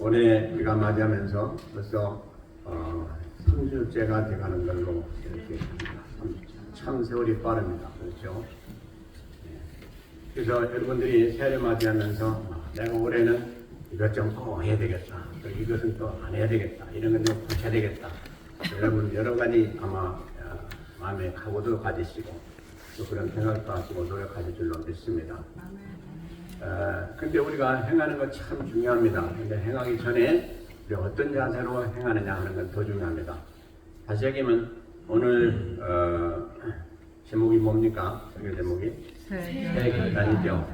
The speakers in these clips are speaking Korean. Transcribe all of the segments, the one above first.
올해 우리가 맞이하면서 벌써 3주째가 돼가는 걸로 이렇게 참 세월이 빠릅니다. 그렇죠? 그래서 여러분들이 새해를 맞이하면서 내가 올해는 이것 좀 꼭 해야 되겠다. 그리고 이것은 또 안 해야 되겠다. 이런 건 좀 고쳐야 되겠다. 여러분 여러 가지 아마 마음에 각오도 가지시고 또 그런 생각도 하시고 노력하실 줄로 믿습니다. 근데 우리가 행하는 건 참 중요합니다. 근데 행하기 전에 우리가 어떤 자세로 행하느냐 하는 건 더 중요합니다. 다시 얘기하면 오늘 제목이 뭡니까? 설교 제목이? 새해 결단이죠.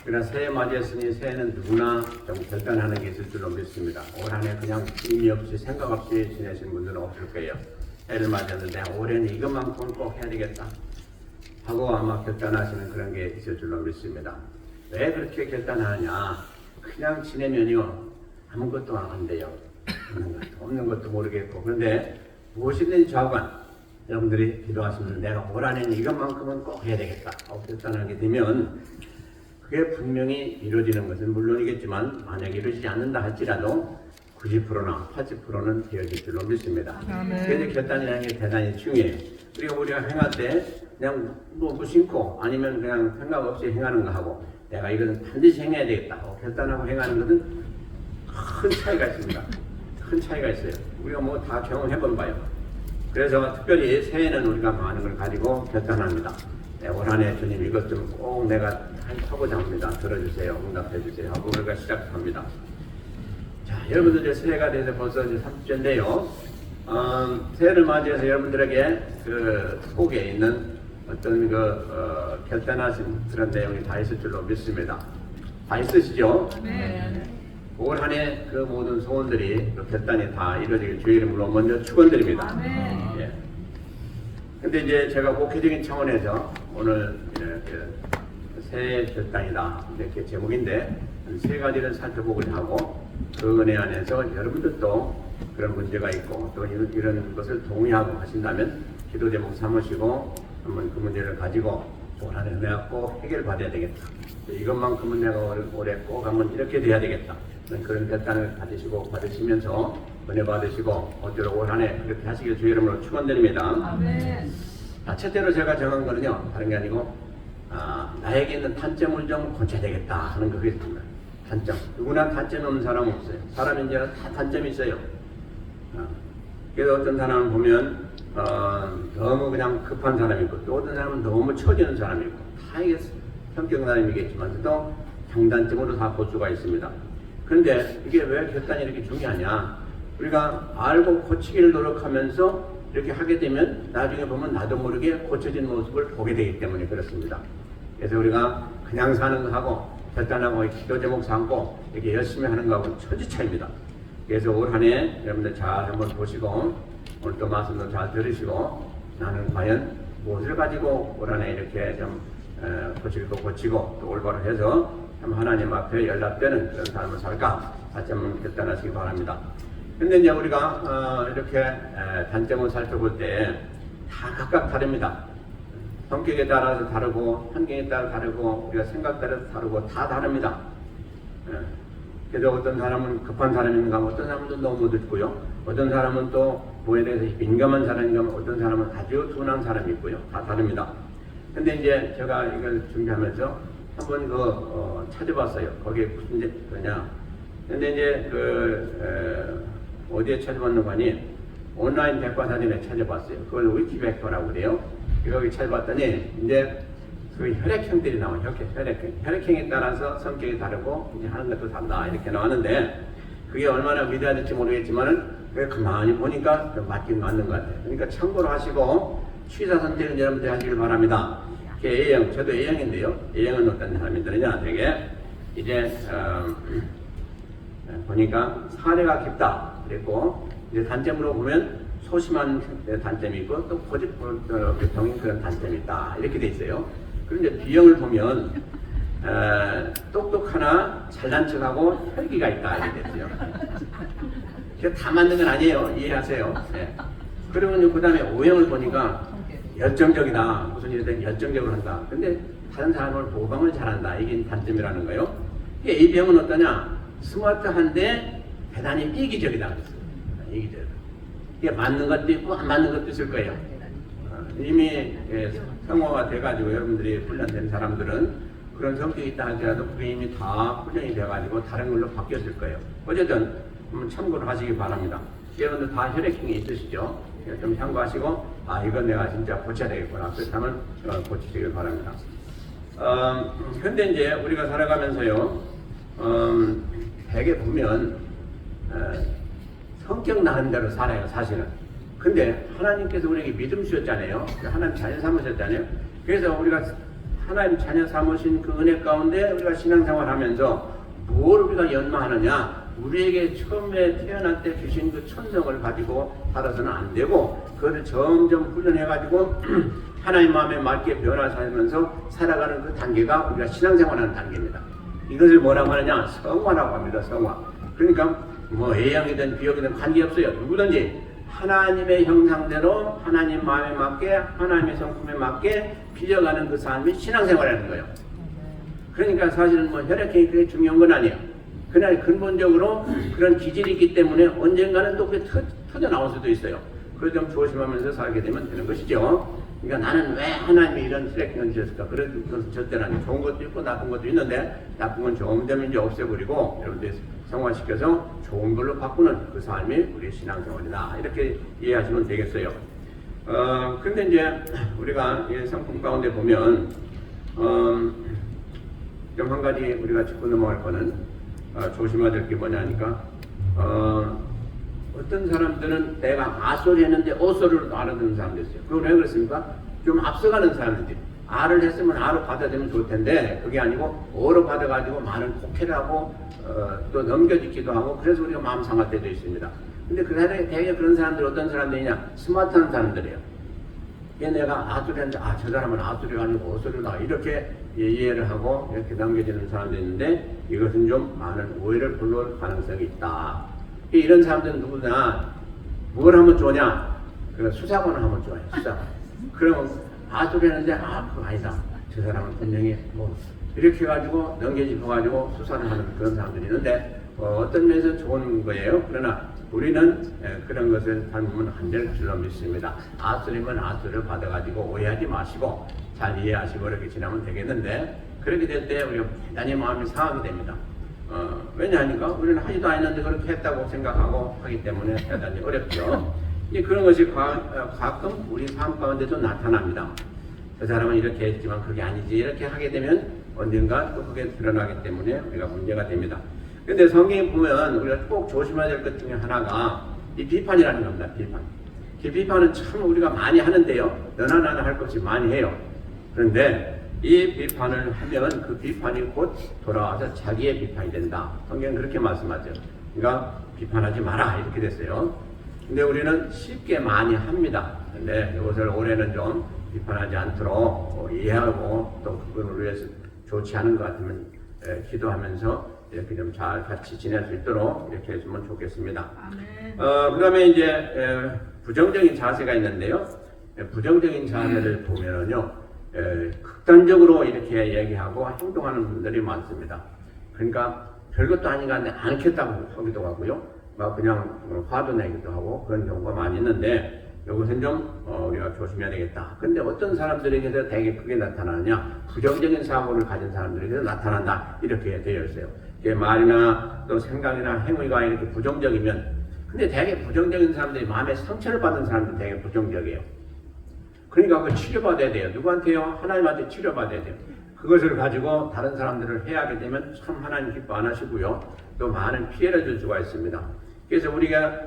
그러나 새해 맞이했으니 새해는 누구나 좀 결단하는 게 있을 줄로 믿습니다. 올 한 해 그냥 의미 없이 생각 없이 지내신 분들은 없을 거예요. 해를 맞이했는데 올해는 이것만큼은 꼭 해야 되겠다 하고 아마 결단하시는 그런 게 있을 줄로 믿습니다. 왜 그렇게 결단하느냐? 그냥 지내면요 아무것도 안 돼요. 없는 것도 모르겠고. 그런데 무엇이든지 좌우간 여러분들이 기도하시면 내가 올 한해는 이것만큼은 꼭 해야 되겠다 하고 결단하게 되면 그게 분명히 이루어지는 것은 물론이겠지만 만약에 이루어지지 않는다 할지라도 90%나 80%는 되어질 줄로 믿습니다. 그래서 결단이라는 게 대단히 중요해요. 우리가 행할 때 그냥 뭐 무심코 아니면 그냥 생각 없이 행하는 거 하고 내가 이것은 반드시 행해야 되겠다 하고 결단하고 행하는 것은 큰 차이가 있습니다. 큰 차이가 있어요. 우리가 뭐 다 경험해본 바요. 그래서 특별히 새해는 우리가 많은 걸 가지고 결단합니다. 올 한 해 주님 이것 좀 꼭 내가 하고자 합니다. 들어주세요. 응답해 주세요. 하고 우리가 시작합니다. 자, 여러분들 이제 새해가 돼서 벌써 이제 3주째인데요. 새해를 맞이해서 여러분들에게 그 속에 있는 어떤 결단하신 그런 내용이 다 있을 줄로 믿습니다. 다 있으시죠? 네. 올 한 해 그 모든 소원들이 그 결단이 다 이루어지길 주의 이름으로 먼저 축원드립니다. 예. 근데 이제 제가 목회적인 차원에서 오늘 이렇게 새해 결단이다 이렇게 제목인데 세 가지를 살펴보고자 하고 그 은혜 안에서 여러분들도 그런 문제가 있고 또 이런 것을 동의하고 하신다면 기도 제목 삼으시고 한번 그 문제를 가지고 올 한 해 내가 꼭 해결받아야 되겠다. 이것만큼은 내가 올해 꼭 한번 이렇게 돼야 되겠다. 그런 결단을 가지시고 받으시면서 은혜 받으시고 어쩌로 올 한 해 그렇게 하시길 주의 이름으로 축원드립니다. 첫째로 제가 정한 거는요 다른 게 아니고 나에게 있는 단점을 좀 고쳐야 되겠다 하는 그게 있습니다. 단점. 누구나 단점이 없는 사람은 없어요. 사람인지는 다 단점이 있어요. 그래서 어떤 사람을 보면 너무 그냥 급한 사람이 있고 또 어떤 사람은 너무 처지는 사람이 있고 다 이게 성격 나름이겠지만 또 장단점으로 다 볼 수가 있습니다. 그런데 이게 왜 결단이 이렇게 중요하냐? 우리가 알고 고치기를 노력하면서 이렇게 하게 되면 나중에 보면 나도 모르게 고쳐진 모습을 보게 되기 때문에 그렇습니다. 그래서 우리가 그냥 사는 거하고 결단하고 기도 제목 삼고 이렇게 열심히 하는 거하고는 천지 차이입니다. 그래서 올 한 해 여러분들 잘 한번 보시고 오늘 또 말씀도 잘 들으시고 나는 과연 무엇을 가지고 올 한 해 이렇게 좀 고치기도 고치고 또 올바로 해서 참 하나님 앞에 연락되는 그런 삶을 살까 다시 한번 결단하시기 바랍니다. 근데 이제 우리가 이렇게 단점을 살펴볼 때 다 각각 다릅니다. 성격에 따라서 다르고 환경에 따라 다르고 우리가 생각 따라서 다르고 다 다릅니다. 그래서 어떤 사람은 급한 사람인가 어떤 사람은 너무 늦고요. 어떤 사람은 또 뭐에 대해서 민감한 사람인가 어떤 사람은 아주 둔한 사람이 있고요. 다 다릅니다. 근데 이제 제가 이걸 준비하면서 한번 찾아봤어요. 거기에 무슨 거냐. 근데 이제 어디에 찾아봤는 거 아니? 온라인 백과사전에 찾아봤어요. 그걸 위키백과라고 그래요. 거기 찾아봤더니 이제 그 혈액형들이 나와요. 혈액형. 혈액형에 따라서 성격이 다르고 이제 하는 것도 다르다 이렇게 나왔는데 그게 얼마나 믿어야 될지 모르겠지만은 가만히 보니까 맞긴 맞는 것 같아요. 그러니까 참고로 하시고 취사 선택은 여러분들 하시길 바랍니다. A형, 저도 A형인데요. A형은 어떤 사람들이냐, 되게 이제 보니까 사례가 깊다. 그랬고 이제 단점으로 보면 소심한 단점이 있고 또 고집병인 그런 단점이 있다. 이렇게 돼 있어요. 그런데 B형을 보면 똑똑하나 잘난 척하고 혈기가 있다. 이렇게 됐어요. 다 맞는 건 아니에요. 이해하세요. 네. 그러면 그 다음에 O형을 보니까 열정적이다. 무슨 일이 되면 열정적으로 한다. 근데 다른 사람을 보강을 잘한다. 이게 단점이라는 거예요. A병은 어떠냐? 스마트한데 대단히 이기적이다 그랬어요. 이기적. 이게 맞는 것도 있고 안 맞는 것도 있을 거예요. 이미 성화가 돼가지고 여러분들이 훈련된 사람들은 그런 성격이 있다 할지라도 그게 이미 다 훈련이 돼가지고 다른 걸로 바뀌었을 거예요. 어쨌든 참고를 하시기 바랍니다. 여러분들 다 혈액형이 있으시죠? 좀 참고하시고 이건 내가 진짜 고쳐야 되겠구나. 그렇다면 고치시길 바랍니다. 현재 이제 우리가 살아가면서요, 대개 보면 성격 나름대로 살아요, 사실은. 근데 하나님께서 우리에게 믿음 주셨잖아요. 하나님 자녀 삼으셨잖아요. 그래서 우리가 하나님 자녀 삼으신 그 은혜 가운데 우리가 신앙생활 하면서 뭘 우리가 연마하느냐? 우리에게 처음에 태어날 때 주신 그 천성을 가지고 살아서는 안 되고, 그것을 점점 훈련해가지고 하나님 마음에 맞게 변화하면서 살아가는 그 단계가 우리가 신앙생활하는 단계입니다. 이것을 뭐라고 하느냐? 성화라고 합니다. 성화. 그러니까 뭐 A형이든 B형이든 관계없어요. 누구든지 하나님의 형상대로 하나님 마음에 맞게 하나님의 성품에 맞게 빌려가는 그 삶이 신앙생활이라는 거예요. 그러니까 사실은 뭐 혈액형이 그게 중요한 건 아니에요. 그날 근본적으로 그런 기질이 있기 때문에 언젠가는 또 그게 터져 나올 수도 있어요. 그걸 좀 조심하면서 살게 되면 되는 것이죠. 그러니까 나는 왜 하나님이 이런 혈액형을 주셨을까? 그런 것은 절대로 아니에요. 좋은 것도 있고 나쁜 것도 있는데 나쁜 건 점점 이제 없애버리고 여러분들 성화시켜서 좋은 걸로 바꾸는 그 삶이 우리 신앙생활이다. 이렇게 이해하시면 되겠어요. 근데 이제 우리가 이 성품 가운데 보면 좀 한 가지 우리가 짚고 넘어갈 거는 조심해야 될 게 뭐냐니까 어떤 사람들은 내가 아소리 했는데 오소리로 알아듣는 사람도 있어요. 그건 왜 그렇습니까? 좀 앞서가는 사람들이 아를 했으면 아로 받아들이면 좋을 텐데 그게 아니고 오로 받아가지고 많은 곡해를 하고 또 넘겨짓기도 하고 그래서 우리가 마음 상할 때도 있습니다. 근데 그 사람이 되게 그런 사람들 어떤 사람들이냐? 스마트한 사람들이에요. 얘 내가 아소리 했는데 저 사람은 아소리가 아니고 오소리다 이렇게 이해를 하고 이렇게 넘겨지는 사람도 있는데 이것은 좀 많은 오해를 불러올 가능성이 있다. 이런 사람들은 누구나 뭘 하면 좋냐? 수사관을 하면 좋아요. 수사관. 그러면 아소리 했는데 그거 아니다. 저 사람은 분명히 뭐 이렇게 해가지고 넘겨짚어가지고 수사를 하는 그런 사람들이 있는데 어떤 면에서 좋은 거예요. 그러나 우리는 그런 것을 닮으면 안 될 줄로 믿습니다. 아소리면 아소리를 받아가지고 오해하지 마시고 잘 이해하시고 이렇게 지나면 되겠는데 그렇게 될 때 우리가 대단히 마음이 상하게 됩니다. 왜냐하니까 우리는 하지도 않았는데 그렇게 했다고 생각하고 하기 때문에 대단히 어렵죠. 그런 것이 가끔 우리 삶 가운데도 나타납니다. 그 사람은 이렇게 했지만 그게 아니지 이렇게 하게 되면 언젠가 또 그게 드러나기 때문에 우리가 문제가 됩니다. 근데 성경에 보면 우리가 꼭 조심해야 될 것 중에 하나가 이 비판이라는 겁니다. 비판. 이 비판은 참 우리가 많이 하는데요. 너나 나나 할 것이 많이 해요. 그런데 이 비판을 하면 그 비판이 곧 돌아와서 자기의 비판이 된다. 성경은 그렇게 말씀하죠. 그러니까 비판하지 마라 이렇게 됐어요. 근데 우리는 쉽게 많이 합니다. 근데 이것을 올해는 좀 비판하지 않도록 이해하고 또 그걸 위해서 좋지 않은 것 같으면 기도하면서 이렇게 좀 잘 같이 지낼 수 있도록 이렇게 해주면 좋겠습니다. 그 다음에 이제 부정적인 자세가 있는데요. 부정적인 자세를 보면은요, 극단적으로 이렇게 얘기하고 행동하는 분들이 많습니다. 그러니까 별것도 아닌 것 같은데 안 했다고 하기도 하고요. 막 그냥 화도 내기도 하고 그런 경우가 많이 있는데 이것은 좀 우리가 조심해야 되겠다. 근데 어떤 사람들에게서 되게 크게 나타나느냐? 부정적인 사고를 가진 사람들에게서 나타난다. 이렇게 되어 있어요. 말이나 또 생각이나 행위가 이렇게 부정적이면 근데 되게 부정적인 사람들이 마음에 상처를 받는 사람들이 되게 부정적이에요. 그러니까 그걸 치료받아야 돼요. 누구한테요? 하나님한테 치료받아야 돼요. 그것을 가지고 다른 사람들을 해하게 되면 참 하나님 기뻐 안 하시고요. 또 많은 피해를 줄 수가 있습니다. 그래서 우리가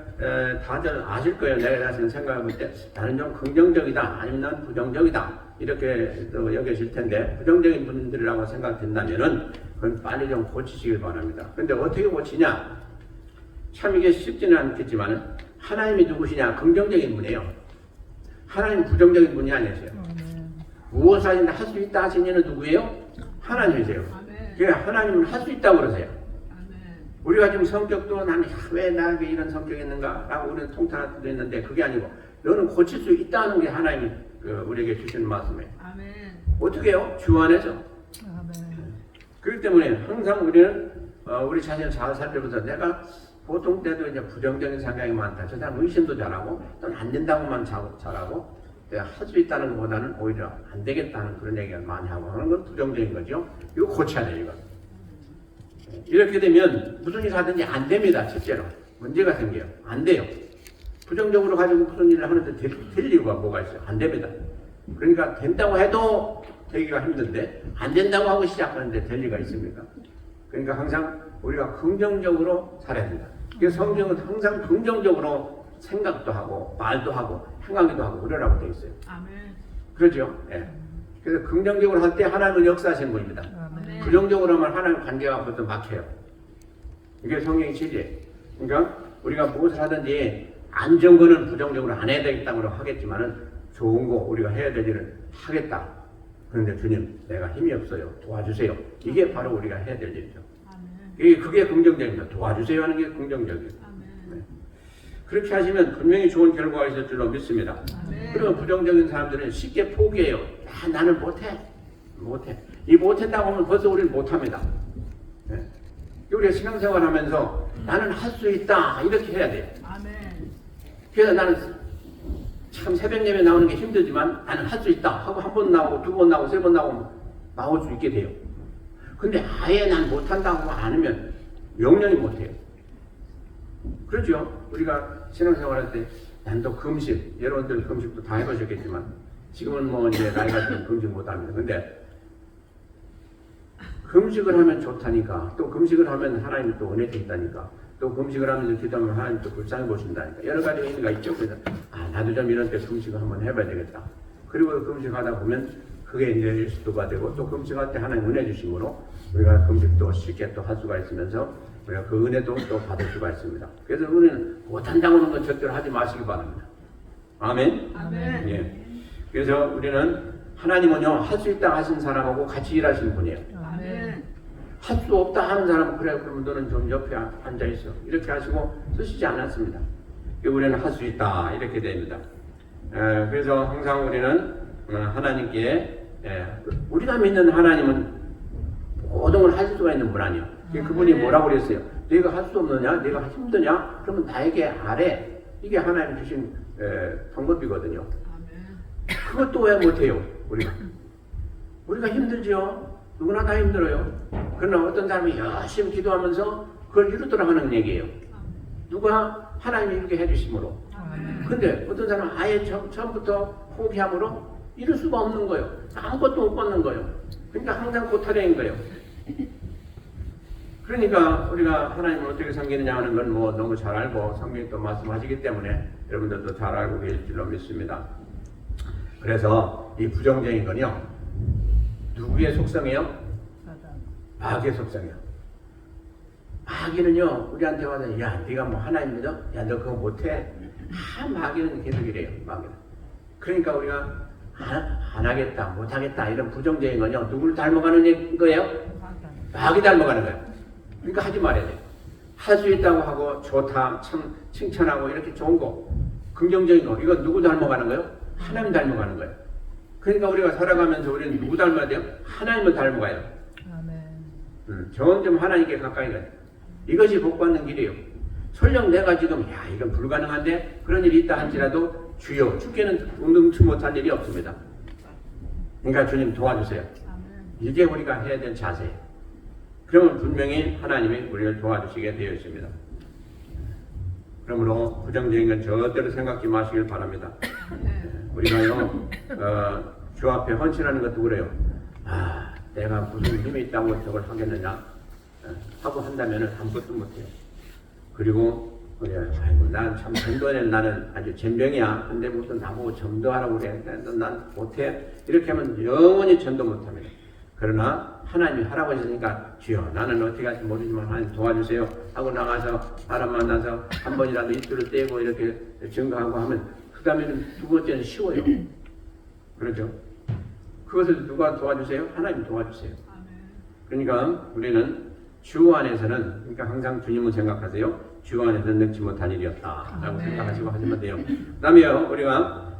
다들 아실 거예요. 내가 자신 생각해 볼 때 나는 좀 긍정적이다 아니면 난 부정적이다 이렇게 또 여겨질 텐데 부정적인 분들이라고 생각된다면은 그건 빨리 좀 고치시길 바랍니다. 근데 어떻게 고치냐? 참 이게 쉽지는 않겠지만 하나님이 누구시냐? 긍정적인 분이에요. 하나님 부정적인 분이 아니세요. 무엇을 할 수 있다 하신 이는 누구예요? 하나님이세요. 그러니까 하나님은 할 수 있다고 그러세요. 우리가 지금 성격도 나는 왜 나에게 이런 성격이 있는가 라고 우리는 통탄할 수도 있는데 그게 아니고 너는 고칠 수 있다는 게 하나님이 우리에게 주시는 말씀이에요. 어떻게 해요? 주 안에서. 그렇기 때문에 항상 우리는 우리 자신을 잘 살펴보서 내가 보통 때도 이제 부정적인 생각이 많다. 저 사람 의심도 잘하고 또는 안 된다고만 잘하고 내가 할 수 있다는 것보다는 오히려 안 되겠다는 그런 얘기를 많이 하고 하는 건 부정적인 거죠. 이거 고쳐야 돼요. 이거. 이렇게 되면 무슨 일 하든지 안 됩니다. 첫째로 문제가 생겨요. 안 돼요. 부정적으로 가지고 무슨 일을 하는데 될 이유가 뭐가 있어요? 안 됩니다. 그러니까 된다고 해도 되기가 힘든데 안 된다고 하고 시작하는데 될 리가 있습니까? 그러니까 항상 우리가 긍정적으로 살아야 된다. 그래서 성경은 항상 긍정적으로 생각도 하고 말도 하고 행하기도 하고 그러라고 되어 있어요. 아멘. 그렇죠? 예. 그래서 긍정적으로 할 때 하나님은 역사하시는 분입니다. 아멘. 부정적으로 하면 하나님 관계가 벌써 막혀요. 이게 성경의 진리예요. 그러니까 우리가 무엇을 하든지 안 좋은 거는 부정적으로 안 해야 되겠다고 하겠지만은 좋은 거 우리가 해야 될 일은 하겠다. 그런데 주님, 내가 힘이 없어요. 도와주세요. 이게 바로 우리가 해야 될 일이죠. 그게 긍정적입니다. 도와주세요 하는 게 긍정적이에요. 네. 그렇게 하시면 분명히 좋은 결과가 있을 줄로 믿습니다. 그러면 부정적인 사람들은 쉽게 포기해요. 야, 나는 못해. 이 못한다고 하면 벌써 우리는 못합니다. 네. 우리가 신앙생활 하면서 나는 할 수 있다. 이렇게 해야 돼요. 그래서 나는 참 새벽 예배 나오는 게 힘들지만 나는 할 수 있다 하고 한 번 나오고 두 번 나오고 세 번 나오고 나올 수 있게 돼요. 근데 아예 난 못한다고 않으면 영영이 못해요. 그렇죠? 우리가 신앙생활 할 때 난도 금식, 여러분들 금식도 다 해보셨겠지만 지금은 뭐 이제 나이가 좀 금식 못합니다. 근데 금식을 하면 좋다니까, 또 금식을 하면 하나님이 또 은혜 주신다니까, 또 금식을 하면서 기도하면 하나님 또 불쌍히 보신다니까 여러 가지 의미가 있죠. 그래서 나도 좀 이런 때 금식을 한번 해봐야 되겠다. 그리고 금식하다 보면 그게 이제 일수도가 되고 또 금식할 때 하나님 은혜 주심으로 우리가 금식도 쉽게 또 할 수가 있으면서 우리가 그 은혜도 또 받을 수가 있습니다. 그래서 우리는 못한다고 하는 건 절대로 하지 마시기 바랍니다. 아멘? 아멘. 예. 그래서 우리는 하나님은요, 할 수 있다 하신 사람하고 같이 일하시는 분이에요. 아멘. 할 수 없다 하는 사람은 그래, 그러면 너는 좀 옆에 앉아있어. 이렇게 하시고 쓰시지 않았습니다. 우리는 할 수 있다. 이렇게 됩니다. 그래서 항상 우리는 하나님께, 우리가 믿는 하나님은 모든 걸 할 수가 있는 분 아니에요. 그분이 뭐라고 그랬어요? 내가 할 수 없느냐? 내가 힘드냐? 그러면 나에게 아래. 이게 하나님 주신 방법이거든요. 그것도 왜 못해요? 우리가 힘들죠. 누구나 다 힘들어요. 그러나 어떤 사람이 열심히 기도하면서 그걸 이루도록 하는 얘기예요. 누가 하나님이 이렇게 해주심으로. 근데 어떤 사람은 아예 처음부터 포기함으로 이룰 수가 없는 거예요. 아무것도 못 받는 거예요. 그러니까 항상 고타령인 거예요. 그러니까 우리가 하나님을 어떻게 섬기느냐 하는 건 뭐 너무 잘 알고 성경이 또 말씀하시기 때문에 여러분들도 잘 알고 계실 줄로 믿습니다. 그래서 이 부정적인 건요, 누구의 속성이에요? 마귀의 속성이에요. 마귀는요, 우리한테 와서 야, 네가 뭐 하나님 믿어? 야, 너 그거 못해? 마귀는 계속 이래요. 마귀는. 그러니까 우리가 안 하겠다, 못하겠다 이런 부정적인 건요, 누구를 닮아가는 거예요? 마귀 닮아가는 거예요. 그러니까 하지 말아야 돼요. 할 수 있다고 하고 좋다, 참 칭찬하고 이렇게 좋은 거, 긍정적인 거, 이건 누구 닮아가는 거예요? 하나님 닮아가는 거예요. 그러니까 우리가 살아가면서 우리는 누구 닮아야 돼요? 하나님을 닮아가요. 점점 하나님께 가까이 가요. 이것이 복받는 길이에요. 설령 내가 지금 야 이건 불가능한데 그런 일이 있다 할지라도 주여, 주께는 응치 못한 일이 없습니다. 그러니까 주님 도와주세요. 이게 우리가 해야 될 자세예요. 그러면 분명히 하나님이 우리를 도와주시게 되어 있습니다. 그러므로 부정적인 건 절대로 생각지 마시길 바랍니다. 우리가요, 주 앞에 헌신하는 것도 그래요. 내가 무슨 힘이 있다고 저걸 하겠느냐 하고 한다면 아무것도 못해요. 그리고 난 참 전도에 나는 아주 전병이야. 근데 무슨 나보고 전도하라고 그래. 난 못해. 이렇게 하면 영원히 전도 못합니다. 그러나 하나님이 하라고 하시니까 주여 나는 어떻게 할지 모르지만 하나님 도와주세요 하고 나가서 사람 만나서 한 번이라도 입술을 떼고 이렇게 증거하고 하면 그 다음에는 두 번째는 쉬워요. 그렇죠? 그것을 누가 도와주세요? 하나님 도와주세요. 그러니까 우리는 주 안에서는, 그러니까 항상 주님을 생각하세요. 주 안에서는 능치 못한 일이었다 라고 생각하시고 하시면 돼요. 그 다음에요, 우리가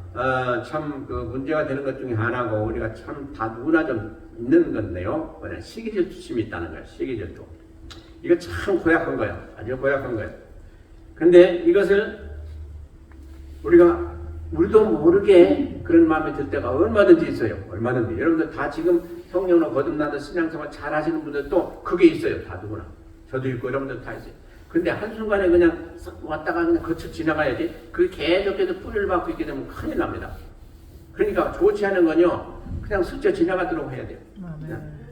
참 그 문제가 되는 것 중에 하나고 우리가 참 다 누구나 좀 있는 건데요. 시기질투심이 있다는 거예요. 시기질투. 이거 참 고약한 거야. 아주 고약한 거야. 근데 이것을 우리도 모르게 그런 마음이 들 때가 얼마든지 있어요. 얼마든지. 여러분들 다 지금 성령으로 거듭나서 신앙생활 잘 하시는 분들도 그게 있어요. 다 누구나. 저도 있고 여러분들 다 있어요. 근데 한순간에 그냥 왔다가 그냥 거쳐 지나가야지. 그게 계속해서 뿌리를 받고 있게 되면 큰일 납니다. 그러니까 좋지 않은 건요. 그냥 스쳐 지나가도록 해야 돼요.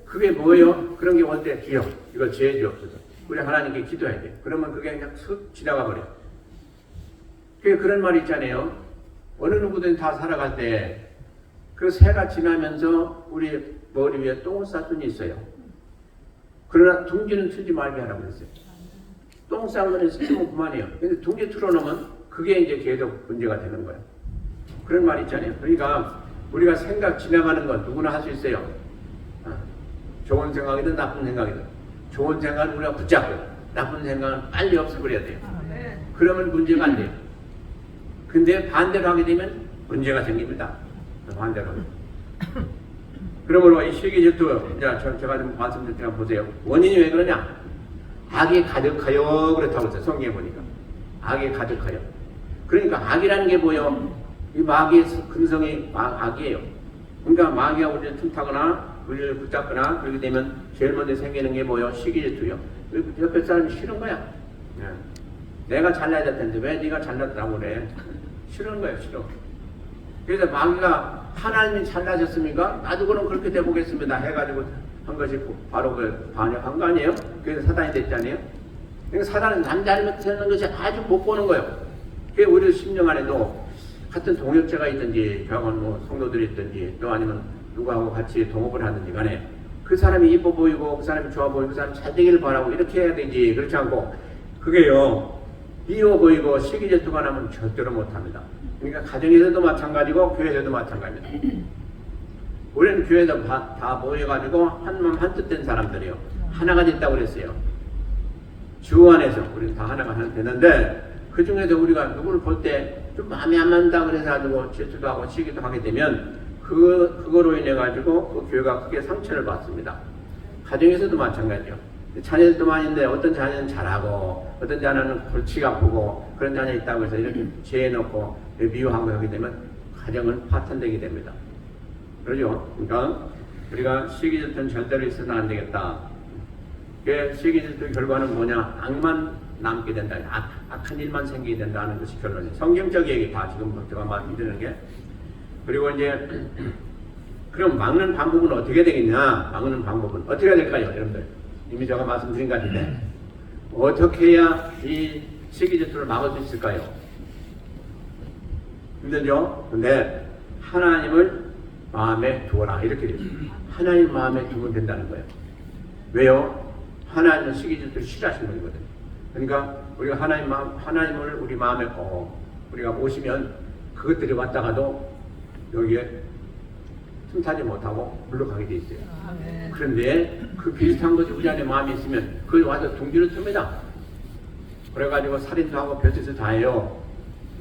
그게 뭐예요? 그런 게 올 때 주여. 이거 죄 주옵소서. 우리 하나님께 기도해야 돼요. 그러면 그게 그냥 슥 지나가 버려요. 그런 말이 있잖아요. 어느 누구든 다 살아갈 때 그 새가 지나면서 우리 머리 위에 똥을 쌀 수는 있어요. 그러나 둥지는 틀지 말게 하라고 그랬어요. 똥 싼 거는 쓰면 그만이에요. 근데 둥지 틀어놓으면 그게 이제 계속 문제가 되는 거예요. 그런 말이 있잖아요. 그러니까 우리가 생각 지나가는 건 누구나 할 수 있어요. 좋은 생각이든 나쁜 생각이든. 좋은 생각은 우리가 붙잡고 나쁜 생각은 빨리 없애버려야 돼요. 그러면 문제가 안 돼요. 근데 반대로 하게 되면 문제가 생깁니다. 반대로. 그러므로 이 시기질투, 제가 좀 말씀드릴 테니까 보세요. 원인이 왜 그러냐? 악이 가득하여 그렇다고 했어요. 성경에 보니까. 악이 가득하여. 그러니까 악이라는 게 뭐예요? 이 마귀의 근성이 악이에요. 그러니까 마귀가 우리를 틈타거나 우리를 붙잡거나 그렇게 되면 제일 먼저 생기는 게 뭐예요? 시기질투요. 옆에 사람이 싫은 거야. 내가 잘나야 될 텐데 왜 네가 잘났다고 그래? 싫은 거예요. 싫어. 그래서 마귀가 하나님이 잘나셨습니까? 나도 그럼 그렇게 돼보겠습니다 해가지고 한 것이 바로 그 반역한 거 아니에요? 그래서 사단이 됐잖아요. 그러니까 사단은 남 잘못하는 것이 아주 못 보는 거예요. 그게 우리 심령 안에도 같은 동역자가 있든지 교학원 뭐 성도들이 있든지 또 아니면 누구하고 같이 동업을 하든지 간에 그 사람이 이뻐 보이고 그 사람이 좋아 보이고 그 사람이 잘 되기를 바라고 이렇게 해야 되지. 그렇지 않고 그게요 미워 보이고 시기질투가 나면 절대로 못합니다. 그러니까 가정에서도 마찬가지고 교회에서도 마찬가지입니다. 우리는 교회에서 다 모여가지고 한마음 한뜻된 사람들이요. 하나가 됐다고 그랬어요. 주 안에서 우리는 다 하나가 되는데 그 중에서 우리가 누구를 볼 때 좀 마음에 안 맞는다 그래서 가지고 질투도 하고 시기도 하게 되면 그거로 인해 가지고 그 교회가 크게 상처를 받습니다. 가정에서도 마찬가지죠. 자녀들도 많은데 어떤 자녀는 잘하고 어떤 자녀는 골치가 아프고 그런 자녀 있다고 해서 이렇게 죄해놓고 미워하고 하게 되면 가정은 파탄되게 됩니다. 그러죠? 그러니까 우리가 시기질투는 절대로 있어서는 안 되겠다. 시기질투의 결과는 뭐냐? 악만 남게 된다. 악한 일만 생기게 된다는 것이 결론이에요. 성경적 얘기 다 지금 제가 말씀드리는 게. 그리고 이제 그럼 막는 방법은 어떻게 되겠냐? 막는 방법은 어떻게 해야 될까요? 여러분들 이미 제가 말씀드린 것 같은데 어떻게 해야 이 시기질투를 막을 수 있을까요? 힘들죠? 근데 하나님을 마음에 두어라 이렇게 되어 있습니다. 하나님 마음에 두면 된다는 거예요. 왜요? 하나님은 시기질투를 싫어하시는 분이거든요. 그러니까 우리가 하나님을 우리 마음에 우리가 모시면 그것들이 왔다가도 여기에 틈타지 못하고 물러가게 돼 있어요. 그런데 그 비슷한 것이 우리 안에 마음이 있으면 그걸 와서 둥지를 틉니다. 그래가지고 살인도 하고 별짓을 다 해요.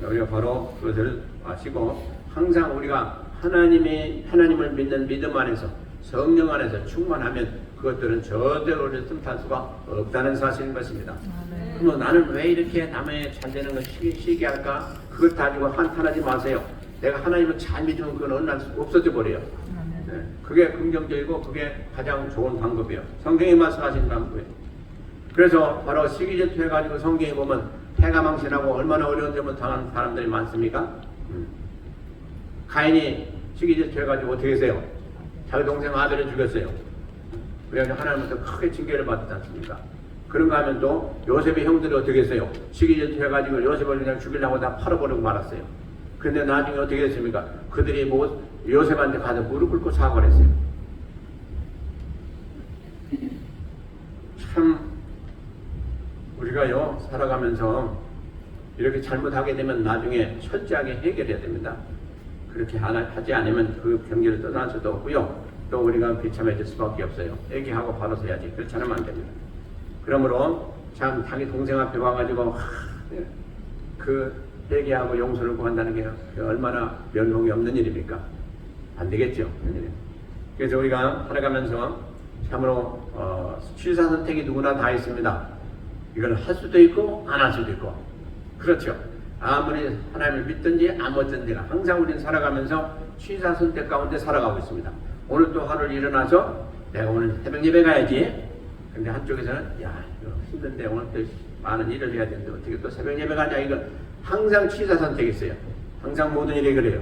우리가 바로 그것을 아시고 항상 우리가 하나님을 믿는 믿음 안에서 성령 안에서 충만하면 그것들은 절대로 우리를 틈탈 수가 없다는 사실인 것입니다. 그러면 나는 왜 이렇게 남의 잘 되는 걸 시기할까? 그것 가지고 한탄하지 마세요. 내가 하나님을 잘 믿으면 그건 어느 날 없어져 버려요. 네. 그게 긍정적이고 그게 가장 좋은 방법이에요. 성경이 말씀하신 방법이에요. 그래서 바로 시기질투 해가지고 성경에 보면 해가 망신하고 얼마나 어려운 점을 당하는 사람들이 많습니까? 가인이 시기질투 해가지고 어떻게 했어요? 자기 동생 아벨을 죽였어요. 그래서 하나님부터 크게 징계를 받지 않습니까? 그런가 하면 또 요셉의 형들이 어떻게 했어요? 시기질투 해가지고 요셉을 그냥 죽이려고 다 팔아버리고 말았어요. 그런데 나중에 어떻게 됐습니까? 그들이 요셉한테 가서 무릎 꿇고 사과를 했어요. 참 우리가요 살아가면서 이렇게 잘못하게 되면 나중에 철저하게 해결해야 됩니다. 그렇게 하지 않으면 그 경계를 떠날 수도 없고요. 또 우리가 비참해질 수밖에 없어요. 얘기하고 바로 서야지. 그렇지 않으면 안 됩니다. 그러므로 참 자기 동생 앞에 와가지고 그 회개하고 용서를 구한다는 게 얼마나 면목이 없는 일입니까? 안 되겠죠. 그래서 우리가 살아가면서 참으로 취사 선택이 누구나 다 있습니다. 이걸 할 수도 있고 안 할 수도 있고. 그렇죠. 아무리 하나님을 믿든지 안 믿든지 항상 우리는 살아가면서 취사 선택 가운데 살아가고 있습니다. 오늘 또 하루 일어나서 내가 오늘 새벽 예배 가야지. 근데 한쪽에서는 야 이거 힘든데 오늘 또 많은 일을 해야 되는데 어떻게 또 새벽 예배 가냐. 이건 항상 취사 선택이 있어요. 항상 모든 일이 그래요.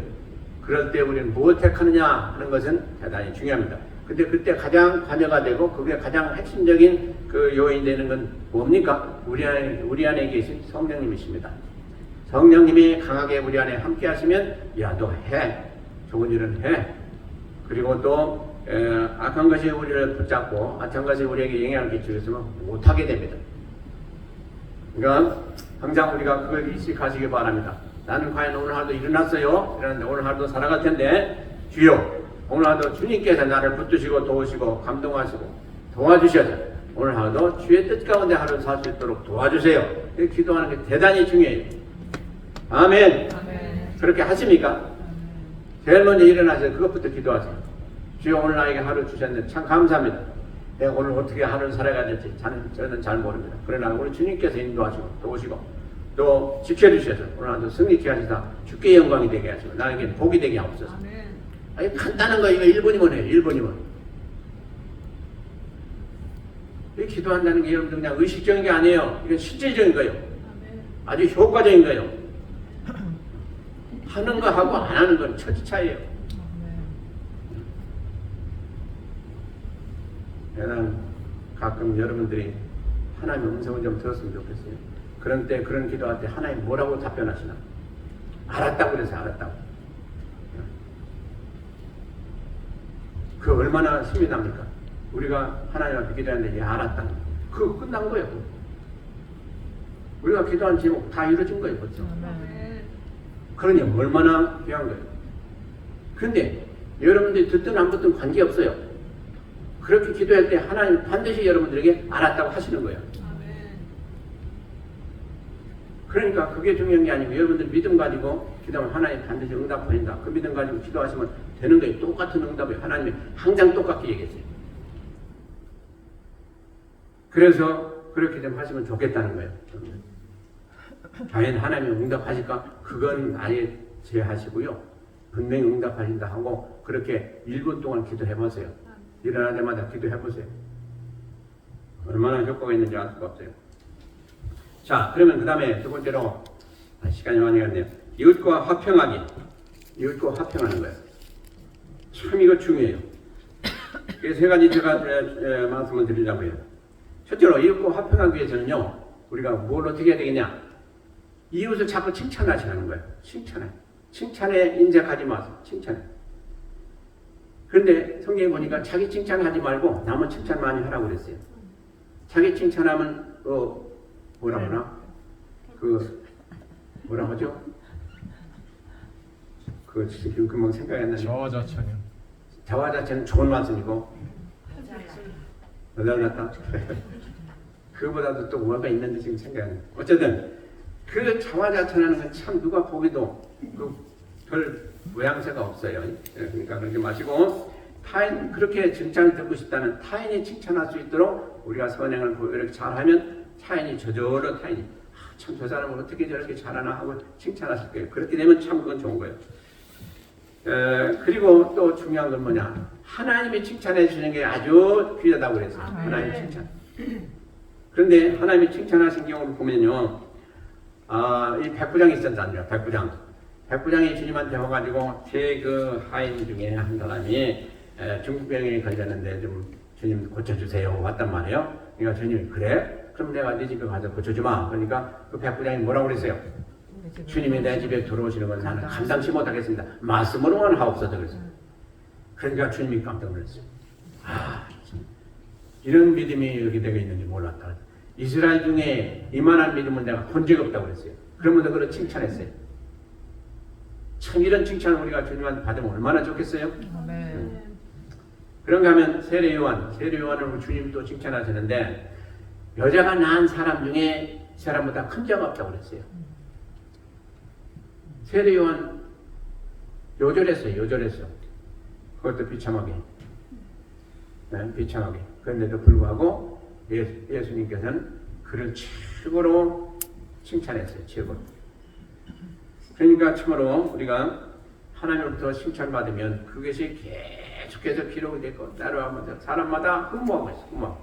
그럴 때 우리는 무엇을 택하느냐 하는 것은 대단히 중요합니다. 근데 그때 가장 관여가 되고 그게 가장 핵심적인 그 요인이 되는 건 뭡니까? 우리 안에 계신 성령님이십니다. 성령님이 강하게 우리 안에 함께 하시면 야 너 해. 좋은 일은 해. 그리고 또 악한 것이 우리를 붙잡고 악한 것이 우리에게 영향을 끼치고 있으면 못하게 됩니다. 그러니까 항상 우리가 그걸 인식하시기 바랍니다. 나는 과연 오늘 하루도 일어났어요. 이러는데 오늘 하루도 살아갈 텐데 주여 오늘 하루도 주님께서 나를 붙드시고 도우시고 감동하시고 도와주셔서 오늘 하루도 주의 뜻 가운데 하루를 살 수 있도록 도와주세요. 이렇게 기도하는 게 대단히 중요해요. 아멘. 아멘. 그렇게 하십니까? 제일 먼저 일어나서 그것부터 기도하세요. 주여 오늘 나에게 하루 주셨는데 참 감사합니다. 내가 오늘 어떻게 하루를 살아가야 될지 저는 잘 모릅니다. 그러나 우리 주님께서 인도하시고 도우시고 또 지켜주셔서 오늘 하루 승리케 하시다 주께 영광이 되게 하시고 나에게 복이 되게 하옵소서. 아니 간단한 거 이거 1분이면 해요. 1분이면. 이 기도한다는 게 여러분들 그냥 의식적인 게 아니에요. 이건 실질적인 거예요. 아주 효과적인 거예요. 하는 거 하고 안 하는 건 천지 차이예요. 난 가끔 여러분들이 하나님의 음성을 좀 들었으면 좋겠어요. 그런 때 그런 기도할 때 하나님 뭐라고 답변하시나? 알았다고 그래서 알았다고. 그 얼마나 힘이 납니까? 우리가 하나님 앞에 기도하는데 알았다. 그거 끝난 거예요. 우리가 기도한 제목 다 이루어진 거예요. 그렇죠? 그러니 얼마나 귀한 거예요. 근데 여러분들이 듣든 안 듣든 관계없어요. 그렇게 기도할 때 하나님 반드시 여러분들에게 알았다고 하시는 거예요. 그러니까 그게 중요한 게 아니고 여러분들 믿음 가지고 기도하면 하나님 반드시 응답하신다. 그 믿음 가지고 기도하시면 되는 거예요. 똑같은 응답을 하나님이 항상 똑같게 얘기했어요. 그래서 그렇게 좀 하시면 좋겠다는 거예요. 과연 하나님이 응답하실까? 그건 아예 제하시고요. 분명히 응답하신다 하고 그렇게 1분 동안 기도해보세요. 일어날 때마다 기도해보세요. 얼마나 효과가 있는지 알 수가 없어요. 자, 그러면 그 다음에 두 번째로 시간이 많이 갔네요. 이웃과 화평하기. 이웃과 화평하는 거예요. 참 이거 중요해요. 세 가지 제가 말씀을 드리려고 해요. 첫째로 이웃과 화평하기 위해서는요. 우리가 뭘 어떻게 해야 되겠냐. 이웃을 자꾸 칭찬하시라는 거예요. 칭찬에 인색하지 마세요. 칭찬해. 그런데 성경에 보니까 자기 칭찬하지 말고 남은 칭찬 많이 하라고 그랬어요. 자기 칭찬하면 뭐라 하나? 뭐라 하죠? 지금 금방 생각이 안 나네. 자화자찬은 좋은 말씀이고 너덜났다. 그거보다도 또 뭐가 있는데 지금 생각이 안 나네. 어쨌든 그 자화자찬하는 건 참 누가 보기도 별 모양새가 없어요. 그러니까 그러지 마시고 타인 그렇게 칭찬을 듣고 싶다면 타인이 칭찬할 수 있도록 우리가 선행을 이렇게 잘하면 타인이 저절로 타인이 참 저 사람은 어떻게 저렇게 잘하나 하고 칭찬하실 거예요. 그렇게 되면 참 그건 좋은 거예요. 그리고 또 중요한 건 뭐냐? 하나님이 칭찬해 주시는 게 아주 귀하다고 그랬어요. 하나님 칭찬. 그런데 하나님이 칭찬하신 경우를 보면요, 이 백부장이 있었잖아요. 백부장이 주님한테 와가지고 제 그 하인 중에 한 사람이 중풍병에 걸렸는데 좀 주님 고쳐주세요 왔단 말이에요. 그러니까 주님이 그래? 그럼 내가 네 집에 가서 고쳐주마. 그러니까 그 백부장이 뭐라고 그랬어요? 주님이 내 집에 들어오시는 건 나는 감당치 못하겠습니다. 말씀으로만 하옵소서 그랬어요. 그러니까 주님이 깜짝 놀랐어요. 이런 믿음이 여기 되어 있는지 몰랐다. 이스라엘 중에 이만한 믿음은 내가 본 적이 없다고 그랬어요. 그러면서 그걸 칭찬했어요. 참 이런 칭찬을 우리가 주님한테 받으면 얼마나 좋겠어요? 그런가 하면 세례요한을 주님이 또 칭찬하시는데 여자가 낳은 사람 중에 이 사람보다 큰 자가 없다고 그랬어요. 세례요한 요절했어요. 그것도 비참하게. 비참하게. 그런데도 불구하고 예수님께서는 그를 최고로 칭찬했어요. 최고로. 그러니까 참으로 우리가 하나님으로부터 칭찬받으면 그것이 계속해서 기록이 되고 따라하면서 사람마다 흠모하고 있어. 흠모.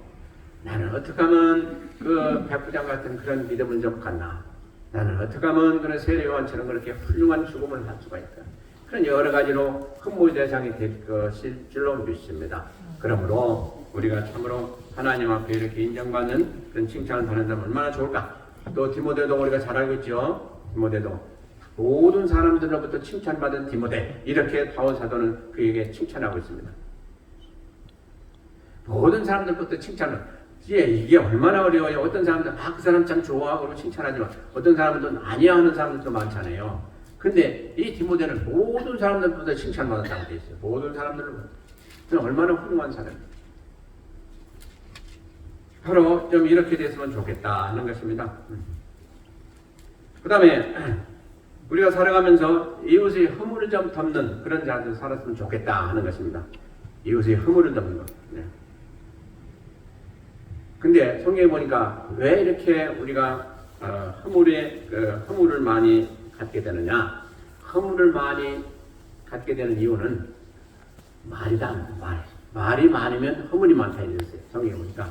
나는 어떻게 하면 그 백부장 같은 그런 믿음을 좀 갖나? 나는 어떻게 하면 그런 세례요한처럼 그렇게 훌륭한 죽음을 할 수가 있다. 그런 여러 가지로 흠모의 대상이 될 것일 줄로 믿습니다. 그러므로 우리가 참으로 하나님 앞에 이렇게 인정받는 그런 칭찬을 받는다면 얼마나 좋을까? 또 디모데도 우리가 잘 알고 있죠. 디모데도 모든 사람들로부터 칭찬받은 디모데, 이렇게 바울 사도는 그에게 칭찬하고 있습니다. 모든 사람들부터 칭찬을. 이게 얼마나 어려워요. 어떤 사람들은 그 사람 참 좋아하고 칭찬하지만 어떤 사람들은 아니야 하는 사람들도 많잖아요. 근데 이 디모데는 모든 사람들보다 칭찬받았다고 되어 있어요. 모든 사람들로부터. 얼마나 훌륭한 사람이에요. 바로 좀 이렇게 됐으면 좋겠다 하는 것입니다. 그 다음에 우리가 살아가면서 이웃의 허물을 좀 덮는 그런 자들 살았으면 좋겠다 하는 것입니다. 이웃의 허물을 덮는 것. 네. 근데 성경에 보니까 왜 이렇게 우리가 허물을 많이 갖게 되느냐? 허물을 많이 갖게 되는 이유는 말이다. 말이 많으면 허물이 많다 이랬어요. 성경에 보니까.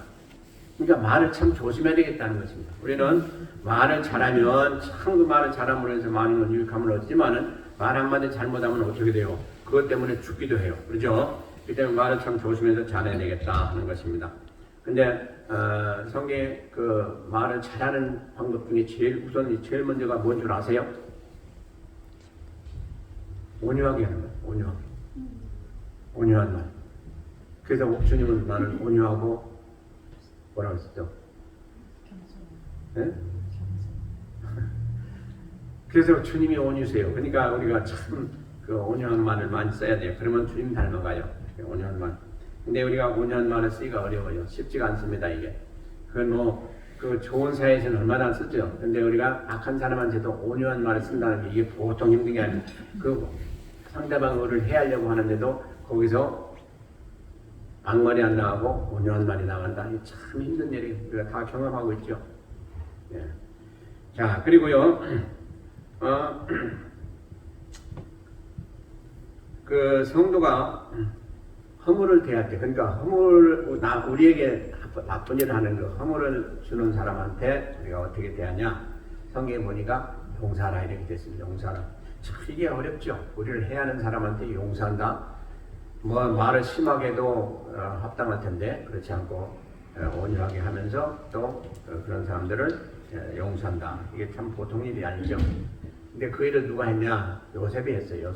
그러니까 말을 참 조심해야 되겠다는 것입니다. 우리는 말을 잘하면 참 그 말을 잘함으로 해서 많은 유익함을 얻지만은 말 한마디 잘못하면 어떻게 돼요? 그것 때문에 죽기도 해요. 그렇죠? 그 때문에 말을 참 조심해서 잘해야 되겠다 하는 것입니다. 근데 성경에 그 말을 잘하는 방법 중에 제일 먼저가 뭔 줄 아세요? 온유하게 하는 거예요. 온유한 말. 그래서 주님은 나는 온유하고 뭐라고 했었죠? 네? 그래서 주님이 온유세요. 그러니까 우리가 참 그 온유한 말을 많이 써야 돼요. 그러면 주님 닮아가요. 온유한 말. 근데 우리가 온유한 말을 쓰기가 어려워요. 쉽지가 않습니다, 이게. 그 좋은 사회에서는 얼마나 쓰죠. 근데 우리가 악한 사람한테도 온유한 말을 쓴다는 게 이게 보통 힘든 게 아니에요. 그 상대방을 해하려고 하는데도 거기서 악말이 안 나가고 온유한 말이 나간다. 이게 참 힘든 일이 우리가 다 경험하고 있죠. 예. 자, 그리고요, 그 성도가 허물을 대할 때, 그러니까 우리에게 나쁜 일을 하는 그 허물을 주는 사람한테 우리가 어떻게 대하냐? 성경에 보니까 용서하라 이렇게 됐습니다. 용서하라. 참 이게 어렵죠. 우리를 해하는 사람한테 용서한다. 뭐 말을 심하게도 합당할 텐데 그렇지 않고 온유하게 하면서 또 그런 사람들을 용서한다. 이게 참 보통 일이 아니죠. 근데 그 일을 누가 했냐? 요셉이 했어요.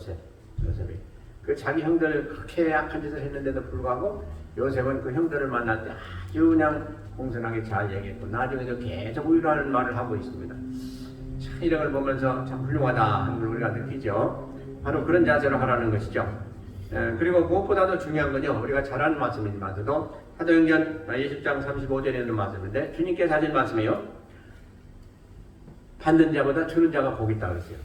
요셉이. 그 자기 형들 그렇게 악한 짓을 했는데도 불구하고 요셉은 그 형들을 만날 때 아주 그냥 공손하게 잘 얘기했고 나중에도 계속 위로하는 말을 하고 있습니다. 참 이런 걸 보면서 참 훌륭하다 하는 걸 우리가 느끼죠. 바로 그런 자세로 하라는 것이죠. 그리고 무엇보다도 중요한 건요. 우리가 잘 아는 말씀이지만서도 사도행전 20장 35절에 있는 말씀인데 주님께서 하신 말씀이에요. 받는 자보다 주는 자가 복이 있다고 했어요.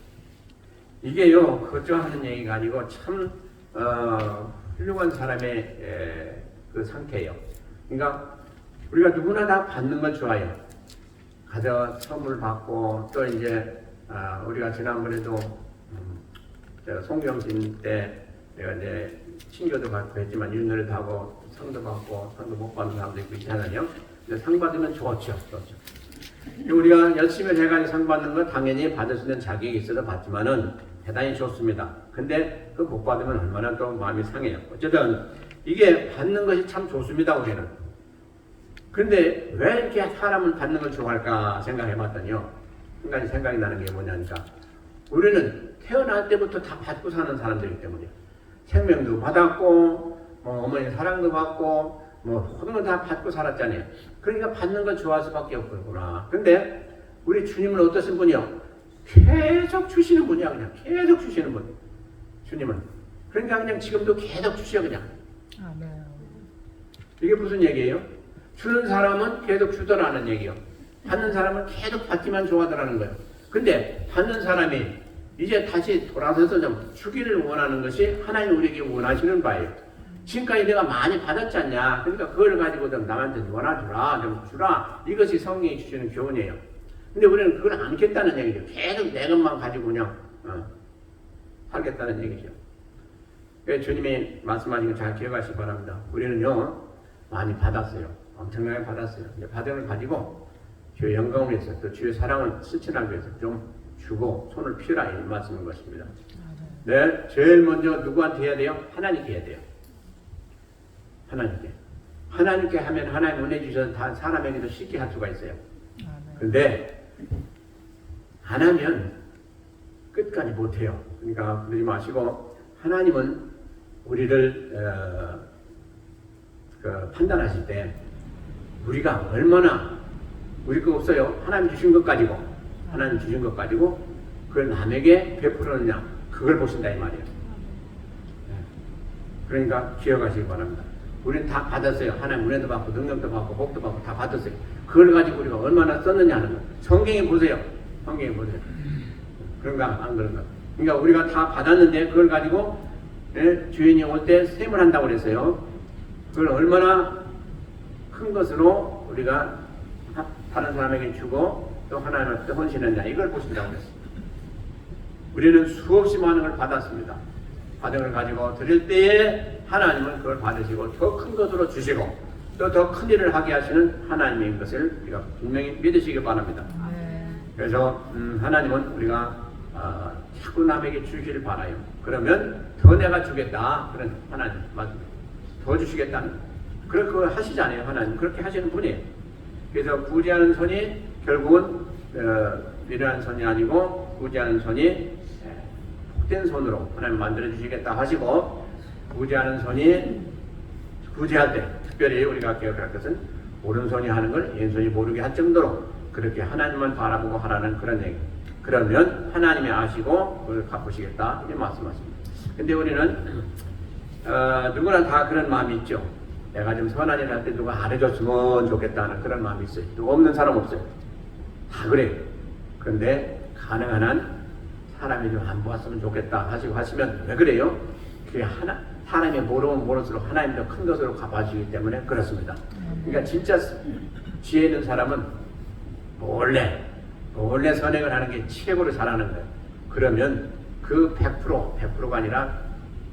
이게요. 그저 하는 얘기가 아니고 참 훌륭한 사람의 그 상태예요. 그러니까 우리가 누구나 다 받는 걸 좋아해요. 가서 선물 받고 또 이제 우리가 지난번에도 송경신 때 내가 이제 친교도 받고 했지만 윷놀이도 하고 상도 받고 상도 못 받는 사람도 있고 있잖아요. 근데 상 받으면 좋죠. 우리가 열심히 해가지고 상 받는 건 당연히 받을 수 있는 자격이 있어서 받지만은 대단히 좋습니다. 근데 그 못 받으면 얼마나 또 마음이 상해요. 어쨌든 이게 받는 것이 참 좋습니다, 우리는. 그런데 왜 이렇게 사람은 받는 걸 좋아할까 생각해봤더니요. 한 가지 생각이 나는 게 뭐냐니까 우리는 태어날 때부터 다 받고 사는 사람들이기 때문에 생명도 받았고 뭐 어머니 사랑도 받고 뭐 모든 걸 다 받고 살았잖아요. 그러니까 받는 걸 좋아할 수밖에 없구나. 근데 우리 주님은 어떠신 분이요? 계속 주시는 분이야. 그냥 계속 주시는 분. 주님은. 그러니까 그냥 지금도 계속 주셔 그냥. 아멘. 이게 무슨 얘기예요? 주는 사람은 계속 주더라는 얘기요. 받는 사람은 계속 받기만 좋아하더라는 거예요. 근데 받는 사람이 이제 다시 돌아서서 좀 주기를 원하는 것이 하나님 우리에게 원하시는 바예요. 지금까지 내가 많이 받았지 않냐. 그러니까 그걸 가지고 좀 남한테 놀아주라, 좀 주라. 이것이 성령이 주시는 교훈이에요. 근데 우리는 그걸 안 겠다는 얘기죠. 계속 내 것만 가지고 그냥 살겠다는 얘기죠. 그래서 주님이 말씀하신 거 잘 기억하시기 바랍니다. 우리는요 많이 받았어요. 엄청나게 받았어요. 이제 받은 걸 가지고 주의 영광을 위해서 또 주의 사랑을 실천하기 위해서 좀 주고 손을 펴라 이 말씀인 것입니다. 네, 제일 먼저 누구한테 해야 돼요? 하나님께 해야 돼요. 하나님께. 하나님께 하면 하나님 은혜 주셔서 다 사람에게도 쉽게 할 수가 있어요. 근데 안 하면 끝까지 못해요. 그러니까 그러지 마시고 하나님은 우리를 판단하실 때 우리가 얼마나 우리 거 없어요. 하나님 주신 것 가지고 하나님 주신 것 가지고 그걸 남에게 베풀었느냐 그걸 보신다 이 말이에요. 그러니까 기억하시기 바랍니다. 우리는 다 받았어요. 하나님 은혜도 받고 능력도 받고 복도 받고 다 받았어요. 그걸 가지고 우리가 얼마나 썼느냐 하는 거예요. 성경에 보세요. 성경에 보세요. 그런가 안 그런가. 그러니까 우리가 다 받았는데 그걸 가지고 주인이 올 때 셈을 한다고 그랬어요. 그걸 얼마나 큰 것으로 우리가 다른 사람에게 주고 또 하나님한테 헌신했냐 이걸 보신다고 그랬어요. 우리는 수없이 많은 걸 받았습니다. 받은 걸 가지고 드릴 때에 하나님은 그걸 받으시고 더 큰 것으로 주시고 또 더 큰 일을 하게 하시는 하나님인 것을 우리가 분명히 믿으시기 바랍니다. 그래서 하나님은 우리가 자꾸 남에게 주시기를 바라요. 그러면 더 내가 주겠다. 그런 하나님 맞습니다. 더 주시겠다는 그렇게 하시잖아요. 하나님 그렇게 하시는 분이에요. 그래서 구제하는 손이 결국은 미련한 손이 아니고 구제하는 손이 복된 손으로 하나님 만들어 주시겠다 하시고 구제하는 손이 구제할 때 특별히 우리가 기억할 것은 오른손이 하는 걸 왼손이 모르게 할 정도로 그렇게 하나님만 바라보고 하라는 그런 얘기. 그러면 하나님이 아시고 그걸 갚으시겠다 이렇게 말씀하십니다. 근데 우리는 누구나 다 그런 마음이 있죠. 내가 좀 선한 일 할 때 누가 안 해줬으면 좋겠다는 그런 마음이 있어요. 누가 없는 사람 없어요. 다 그래요. 그런데 가능한 한 사람이 좀 안 보았으면 좋겠다 하시고 하시면 왜 그래요? 그게 사람이 모르면 모를수록 하나님 더 큰 것으로 갚아주기 때문에 그렇습니다. 그러니까 진짜 지혜 있는 사람은 몰래 선행을 하는 게 최고로 잘하는 거예요. 그러면 그 100%가 아니라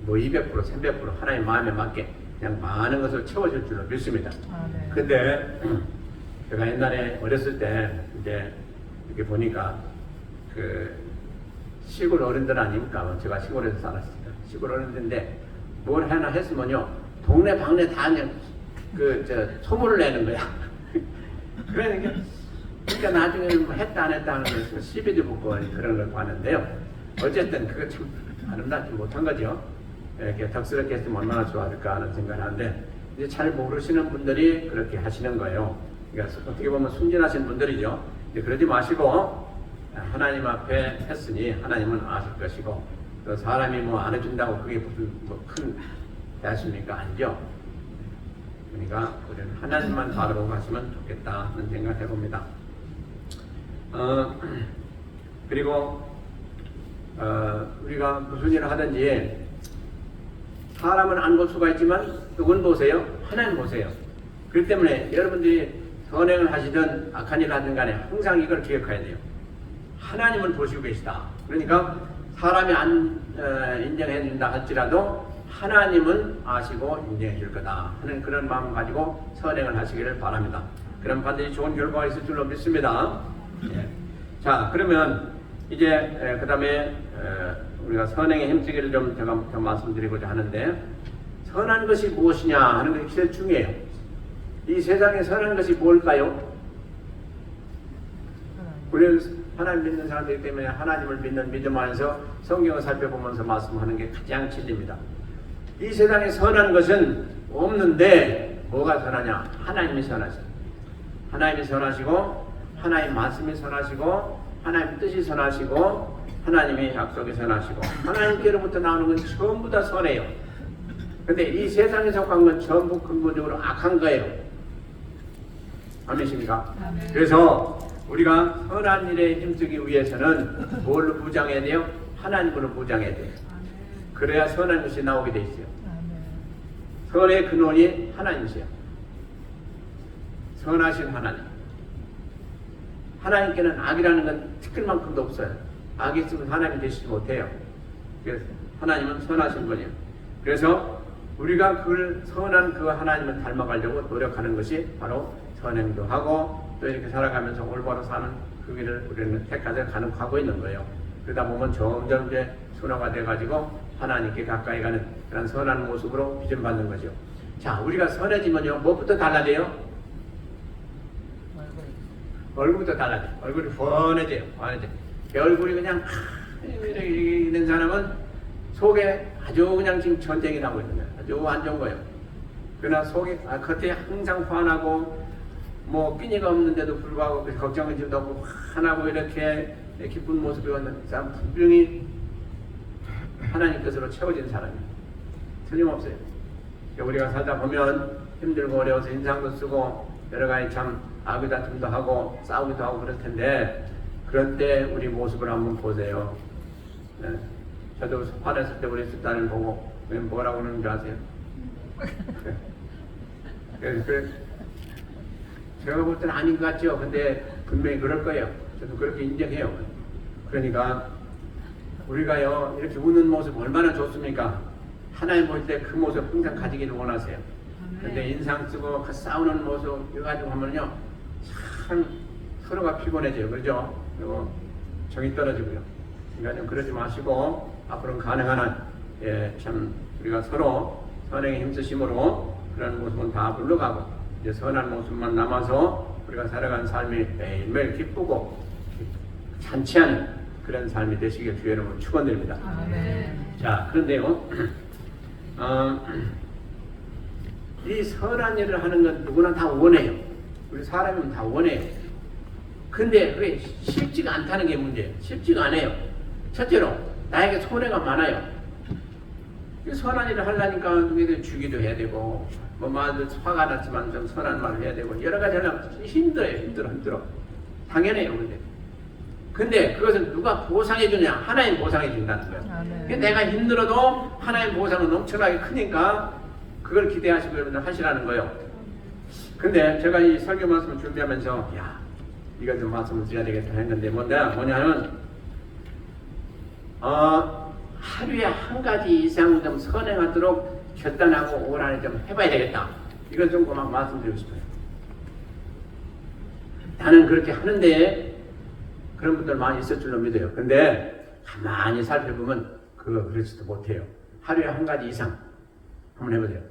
뭐 200%, 300% 하나님 마음에 맞게 그냥 많은 것을 채워줄 줄로 믿습니다. 근데 제가 옛날에 어렸을 때 이제 이렇게 보니까 그 시골 어른들 아닙니까? 제가 시골에서 살았습니다. 시골 어른들인데 뭘 하나 했으면요 동네 방네 다 그냥 소문을 내는 거야. 그러니까 나중에는 뭐 했다 안 했다 하는 거에서 시비도 붙고 그런 걸 봤는데요. 어쨌든 그거 참 아름답지 못한 거죠. 이렇게 덕스럽게 했으면 얼마나 좋아할까 하는 생각을 하는데 이제 잘 모르시는 분들이 그렇게 하시는 거예요. 그러니까 어떻게 보면 순진하신 분들이죠. 그러지 마시고 하나님 앞에 했으니 하나님은 아실 것이고 또 사람이 뭐 안 해준다고 그게 무슨 큰 대하십니까? 아니죠. 그러니까 우리는 하나님만 바라보고 가시면 좋겠다 하는 생각을 해봅니다. 그리고 우리가 무슨 일을 하든지 사람은 안 볼 수가 있지만 누군 보세요? 하나님 보세요. 그렇기 때문에 여러분들이 선행을 하시든 악한 일을 하든 간에 항상 이걸 기억해야 돼요. 하나님은 보시고 계시다. 그러니까 사람이 안 인정해 준다 할지라도 하나님은 아시고 인정해 줄 거다 하는 그런 마음 가지고 선행을 하시기를 바랍니다. 그럼 반드시 좋은 결과가 있을 줄로 믿습니다. 예. 자, 그러면 이제 그 다음에 우리가 선행의 힘쓰기를 좀 제가 더 말씀드리고자 하는데 선한 것이 무엇이냐 하는 것이 제일 중요해요. 이 세상에 선한 것이 뭘까요? 우리는 하나님 믿는 사람들이기 때문에 하나님을 믿는 믿음 안에서 성경을 살펴보면서 말씀하는 게 가장 진리입니다. 이 세상에 선한 것은 없는데 뭐가 선하냐? 하나님이 선하시고 하나님이 선하시고 하나님 말씀이 선하시고 하나님 뜻이 선하시고 하나님의 약속이 선하시고 하나님께로부터 나오는 건 전부 다 선해요. 근데 이 세상에 속한 건 전부 근본적으로 악한 거예요. 아멘이십니까? 그래서 우리가 선한 일에 힘쓰기 위해서는 뭘로 무장해야 돼요? 하나님으로 무장해야 돼요. 그래야 선한 것이 나오게 돼 있어요. 선의 근원이 하나님이세요. 선하신 하나님. 하나님께는 악이라는 건 티끌만큼도 없어요. 악이 있으면 하나님이 되시지 못해요. 그래서 하나님은 선하신 분이에요. 그래서 우리가 그 선한 그 하나님을 닮아가려고 노력하는 것이 바로 선행도 하고 또 이렇게 살아가면서 올바로 사는 그 길을 우리는 택하자 가고 있는 거예요. 그러다 보면 점점 이제 순화가 돼가지고 하나님께 가까이 가는 그런 선한 모습으로 비전받는 거죠. 자, 우리가 선해지면요, 무엇부터 달라져요? 얼굴부터 달라져요. 얼굴이 훤해져요. 훤해져요. 얼굴이 그냥 이렇게 있는 사람은 속에 아주 그냥 지금 전쟁이 나고 있는 거예요. 아주 안 좋은 거예요. 그러나 속에 겉에 항상 환하고 뭐 끼니가 없는데도 불구하고 걱정은 지도 없고 환하고 이렇게 기쁜 모습이 왔는 사람 분명히 하나님 뜻으로 채워진 사람이에요. 틀림없어요. 우리가 살다 보면 힘들고 어려워서 인상도 쓰고 여러 가지 참 아귀다툼도 하고 싸우기도 하고 그럴 텐데 그럴 때 우리 모습을 한번 보세요. 네. 저도 화냈을 때 우리 딸을 보고 왜 뭐라고 그러는 줄 아세요? 제가 볼 때는 아닌 것 같죠. 근데 분명히 그럴 거예요. 저도 그렇게 인정해요. 그러니까 우리가요 이렇게 웃는 모습 얼마나 좋습니까? 하나님 볼 때 그 모습 항상 가지기를 원하세요. 근데 인상 쓰고 싸우는 모습 이거 가지고 하면요 참 서로가 피곤해져요. 그렇죠? 그리고 정이 떨어지고요. 그러니까 좀 그러지 마시고 앞으로는 가능한 한 참 우리가 서로 선행에 힘쓰심으로 그런 모습은 다 물러가고 이제 선한 모습만 남아서 우리가 살아가는 삶이 매일매일 기쁘고 잔치하는 그런 삶이 되시길 주의 이름으로 축원드립니다. 자, 그런데요 이 선한 일을 하는 건 누구나 다 원해요. 우리 사람이면 다 원해요. 근데 그게 쉽지가 않다는 게 문제예요. 쉽지가 않아요. 첫째로 나에게 손해가 많아요. 선한 일을 하려니까 누구에게 주기도 해야 되고 뭐 말도 화가 났지만 좀 선한 말을 해야 되고 여러 가지 하려면 힘들어. 당연해요. 근데 그것은 누가 보상해 주냐? 하나님 보상해 준다는 거예요. 내가 힘들어도 하나님 보상은 엄청나게 크니까 그걸 기대하시고 여러분들 하시라는 거예요. 근데 제가 이 설교 말씀을 준비하면서 이걸 좀 말씀을 드려야 되겠다 했는데 뭐냐면 하루에 한 가지 이상 좀 선행하도록 결단하고 올 한해 좀 해봐야 되겠다. 이걸 좀 그만 말씀드리고 싶어요. 나는 그렇게 하는데 그런 분들 많이 있을 줄로 믿어요. 근데 가만히 살펴보면 그렇지도 못해요. 하루에 한 가지 이상 한번 해보세요.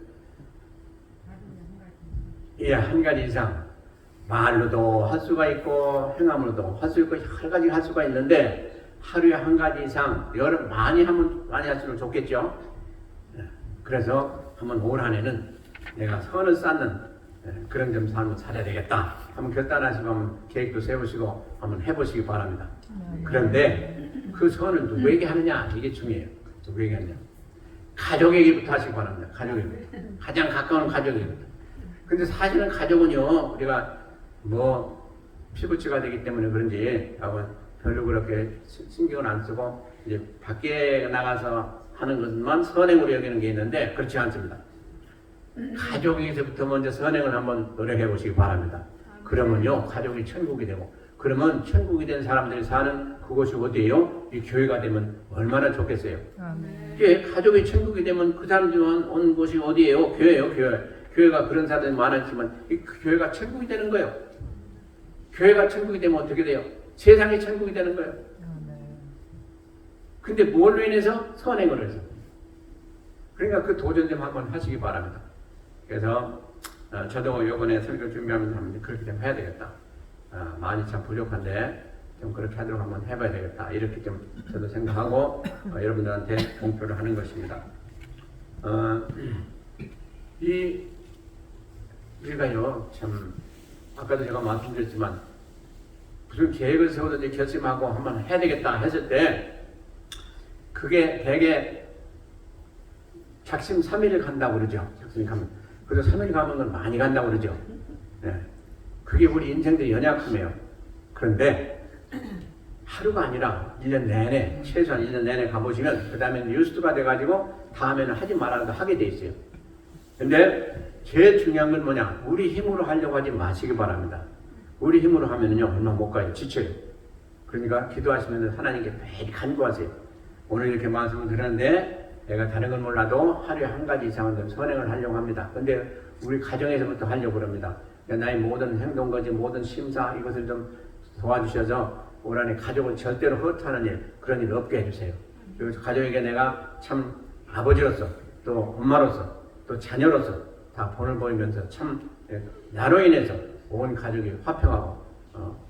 한 가지 이상 말로도 할 수가 있고 행함으로도 할 수 있고 여러 가지 할 수가 있는데 하루에 한 가지 이상 많이 할수록 좋겠죠. 그래서 한번 올 한해는 내가 선을 쌓는 그런 좀 삶을 살아야 되겠다. 한번 결단하시고 한번 계획도 세우시고 한번 해보시기 바랍니다. 그런데 그 선을 누구에게 하느냐 이게 중요해요. 누구에게 하느냐. 가족에게부터 하시기 바랍니다. 가족에게. 가장 가까운 가족에게부터. 근데 사실은 가족은요 우리가 뭐 피부치가 되기 때문에 그런지 별로 그렇게 신경을 안 쓰고 이제 밖에 나가서 하는 것만 선행으로 여기는 게 있는데 그렇지 않습니다. 가족에서부터 먼저 선행을 한번 노력해 보시기 바랍니다. 그러면요 가족이 천국이 되고 그러면 천국이 된 사람들이 사는 그곳이 어디예요? 이 교회가 되면 얼마나 좋겠어요. 가족이 천국이 되면 그 사람들이 온 곳이 어디예요? 교회예요. 교회가 그런 사람들이 많았지만 이 교회가 천국이 되는 거예요. 교회가 천국이 되면 어떻게 돼요? 세상이 천국이 되는 거예요. 근데 뭘로 인해서? 선행을 해서. 그러니까 그 도전 좀 한번 하시기 바랍니다. 그래서 저도 이번에 설교 준비하면서 그렇게 좀 해야 되겠다. 많이 참 부족한데 좀 그렇게 하도록 한번 해봐야 되겠다. 이렇게 좀 저도 생각하고 여러분들한테 공표를 하는 것입니다. 우리가요 참 아까도 제가 말씀드렸지만 무슨 계획을 세우든지 결심하고 한번 해야 되겠다 했을 때 그게 되게 작심 3일 간다고 그러죠. 작심 가면. 그래서 3일 가면 많이 간다고 그러죠. 그게 우리 인생들의 연약함이에요. 그런데 하루가 아니라 1년 내내 최소한 1년 내내 가보시면 그 다음에 뉴스가 돼가지고 다음에는 하지 말아도 하게 돼 있어요. 근데 제일 중요한 건 뭐냐? 우리 힘으로 하려고 하지 마시기 바랍니다. 우리 힘으로 하면은요, 얼마 못 가요. 지쳐요. 그러니까 기도하시면 하나님께 매일 간구하세요. 오늘 이렇게 말씀을 드렸는데, 내가 다른 건 몰라도 하루에 한 가지 이상은 좀 선행을 하려고 합니다. 근데 우리 가정에서부터 하려고 그럽니다. 나의 모든 행동거지, 모든 심사, 이것을 좀 도와주셔서 올 한해 가족을 절대로 허투하는 일, 그런 일 없게 해주세요. 그리고 가족에게 내가 참 아버지로서, 또 엄마로서, 또 자녀로서 다 본을 보이면서 참 나로 인해서 온 가족이 화평하고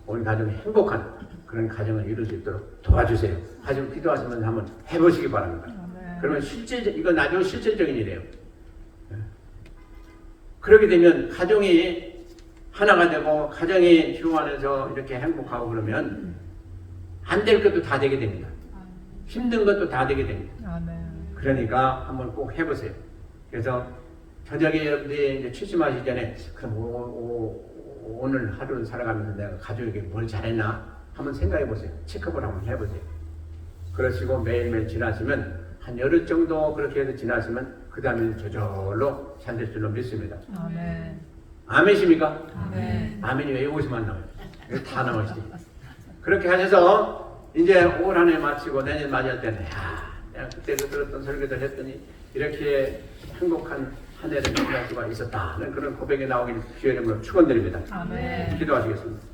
온 가족이 행복한 그런 가정을 이룰 수 있도록 도와주세요. 가지고 기도하시면서 한번 해보시기 바랍니다. 그러면 이건 나중에 실질적인 일이에요. 그렇게 되면 가정이 하나가 되고 가정이 기도하면서 이렇게 행복하고 그러면 안 될 것도 다 되게 됩니다. 힘든 것도 다 되게 됩니다. 그러니까 한번 꼭 해보세요. 그래서 저녁에 여러분들이 이제 취침하시기 전에 그럼 오늘 하루를 살아가면서 내가 가족에게 뭘 잘했나 한번 생각해 보세요. 체크업을 한번 해보세요. 그러시고 매일매일 지나시면 한 열흘 정도 그렇게 해서 지나시면 그 다음에 저절로 잘 될 줄로 믿습니다. 아멘. 아멘이십니까? 아멘. 아멘이 왜 50만 나와요? 여기 다 나오시지. 그렇게 하셔서 이제 올 한 해 마치고 내년 맞이할 때는 내가 그때 들었던 설교들 했더니 이렇게 행복한 한 해를 맞이할 수가 있었다. 그런 고백이 나오길 주의 이름으로 축원드립니다. 아멘. 기도하시겠습니다.